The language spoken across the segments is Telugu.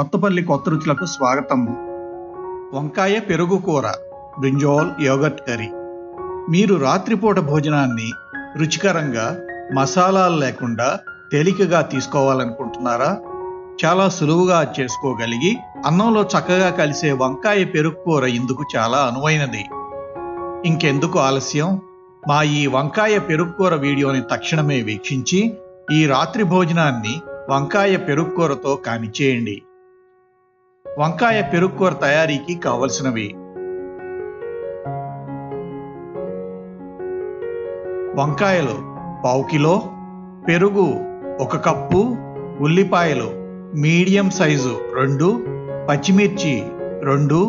కొత్తపల్లి కొత్త రుచులకు స్వాగతం. వంకాయ పెరుగు కూర, బ్రింజాల్ యోగర్ట్ కర్రీ. మీరు రాత్రిపూట భోజనాన్ని రుచికరంగా, మసాలాలు లేకుండా తేలికగా తీసుకోవాలనుకుంటున్నారా? చాలా సులువుగా చేసుకోగలిగి అన్నంలో చక్కగా కలిసే వంకాయ పెరుగు కూర ఇందుకు చాలా అనువైనది. ఇంకెందుకు ఆలస్యం? మా ఈ వంకాయ పెరుగు కూర వీడియోని తక్షణమే వీక్షించి ఈ రాత్రి భోజనాన్ని వంకాయ పెరుగు కూరతో కానిచేయండి. వంకాయ పెరుగు కూర తయారీకి కావలసినవి: వంకాయలు పావు కిలో, పెరుగు 1 కప్పు, ఉల్లిపాయలు మీడియం సైజు 2, పచ్చిమిర్చి 2,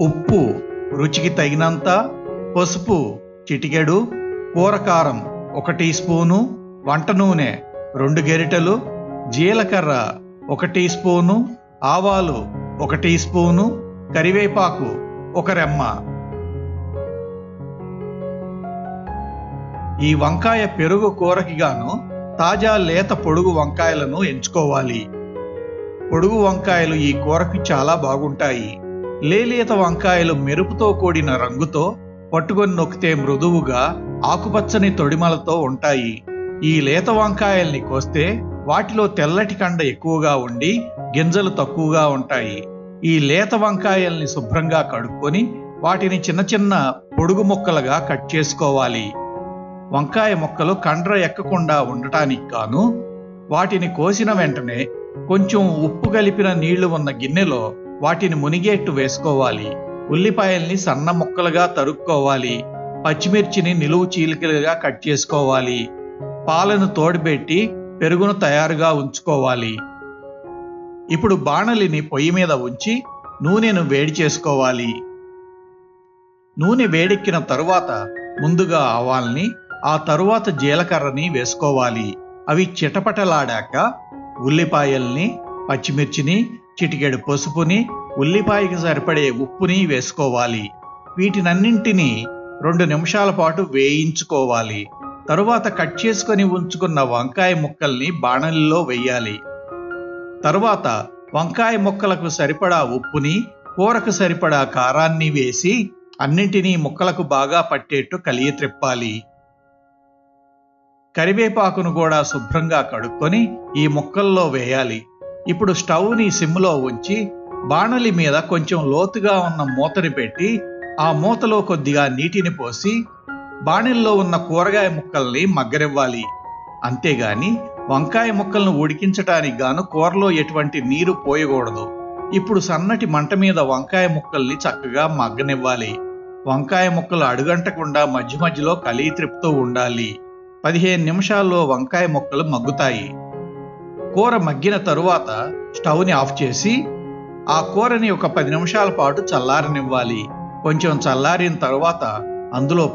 ఉప్పు రుచికి తగినంత, పసుపు చిటికెడు, కూరకారం 1 టీ స్పూను, వంట నూనె 2 గరిటెలు, జీలకర్ర 1 టీ స్పూను, ఆవాలు 1 టీ స్పూను, కరివేపాకు 1 రెమ్మ. ఈ వంకాయ పెరుగు కూరకి గాను తాజా లేత పొడుగు వంకాయలను ఎంచుకోవాలి. పొడుగు వంకాయలు ఈ కూరకి చాలా బాగుంటాయి. లేత వంకాయలు మెరుపుతో కూడిన రంగుతో, పట్టుకొని నొక్కితే మృదువుగా ఆకుపచ్చని తొడిమలతో ఉంటాయి. ఈ లేత వంకాయల్ని కోస్తే వాటిలో తెల్లటి కండ ఎక్కువగా ఉండి గింజలు తక్కువగా ఉంటాయి. ఈ లేత వంకాయల్ని శుభ్రంగా కడుక్కొని వాటిని చిన్న చిన్న పొడుగు ముక్కలుగా కట్ చేసుకోవాలి. వంకాయ ముక్కలు కండ్ర ఎక్కకుండా ఉండటానికి గాను వాటిని కోసిన వెంటనే కొంచెం ఉప్పు కలిపిన నీళ్లు ఉన్న గిన్నెలో వాటిని మునిగేట్టు వేసుకోవాలి. ఉల్లిపాయల్ని సన్న ముక్కలుగా తరుక్కోవాలి. పచ్చిమిర్చిని నిలువు చీలికలుగా కట్ చేసుకోవాలి. పాలను తోడుపెట్టి పెరుగును తయారుగా ఉంచుకోవాలి. ఇప్పుడు బాణలిని పొయ్యి మీద ఉంచి నూనెను వేడి చేసుకోవాలి. నూనె వేడెక్కిన తరువాత ముందుగా ఆవాల్ని, ఆ తరువాత జీలకర్రని వేసుకోవాలి. అవి చిటపటలాడాక ఉల్లిపాయల్ని, పచ్చిమిర్చిని, చిటికెడు పసుపుని, ఉల్లిపాయకి సరిపడే ఉప్పుని వేసుకోవాలి. వీటినన్నింటినీ 2 నిమిషాల పాటు వేయించుకోవాలి. తరువాత కట్ చేసుకొని ఉంచుకున్న వంకాయ ముక్కల్ని బాణలిలో వేయాలి. తరువాత వంకాయ ముక్కలకు సరిపడా ఉప్పుని, కూరకు సరిపడా కారాన్ని వేసి అన్నింటినీ ముక్కలకు బాగా పట్టేట్టు కలియత్రిప్పాలి. కరివేపాకును కూడా శుభ్రంగా కడుక్కొని ఈ ముక్కల్లో వేయాలి. ఇప్పుడు స్టవ్ని సిమ్లో ఉంచి బాణలి మీద కొంచెం లోతుగా ఉన్న మూతని పెట్టి ఆ మూతలో కొద్దిగా నీటిని పోసి బాణలిలో ఉన్న కూరగాయ ముక్కల్ని మగ్గనివ్వాలి. అంతేగాని వంకాయ ముక్కలను ఉడికించటానికి గాను కూరలో ఎటువంటి నీరు పోయకూడదు. ఇప్పుడు సన్నటి మంట మీద వంకాయ ముక్కల్ని చక్కగా మగ్గనివ్వాలి. వంకాయ ముక్కలు అడుగంటకుండా మధ్య మధ్యలో కలిగి త్రిప్పుతూ ఉండాలి. 15 నిమిషాల్లో వంకాయ ముక్కలు మగ్గుతాయి. కూర మగ్గిన తరువాత స్టవ్ని ఆఫ్ చేసి ఆ కూరని ఒక 10 నిమిషాల పాటు చల్లారనివ్వాలి. కొంచెం చల్లారిన తరువాత అందులో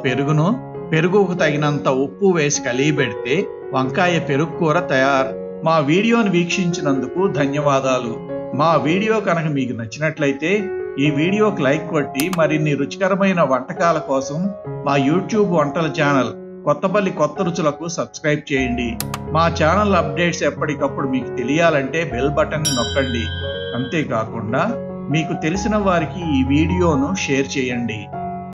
పెరుగుకు తగినంత ఉప్పు వేసి కలియబెడితే వంకాయ పెరుగు కూర తయారు. మా వీడియోని వీక్షించినందుకు ధన్యవాదాలు. మా వీడియో కనుక మీకు నచ్చినట్లయితే ఈ వీడియోకి లైక్ కొట్టి మరిన్ని రుచికరమైన వంటకాల కోసం మా యూట్యూబ్ వంటల ఛానల్ కొత్తపల్లి కొత్త రుచులకు సబ్స్క్రైబ్ చేయండి. మా ఛానల్ అప్డేట్స్ ఎప్పటికప్పుడు మీకు తెలియాలంటే బెల్ బటన్ని నొక్కండి. అంతేకాకుండా మీకు తెలిసిన వారికి ఈ వీడియోను షేర్ చేయండి.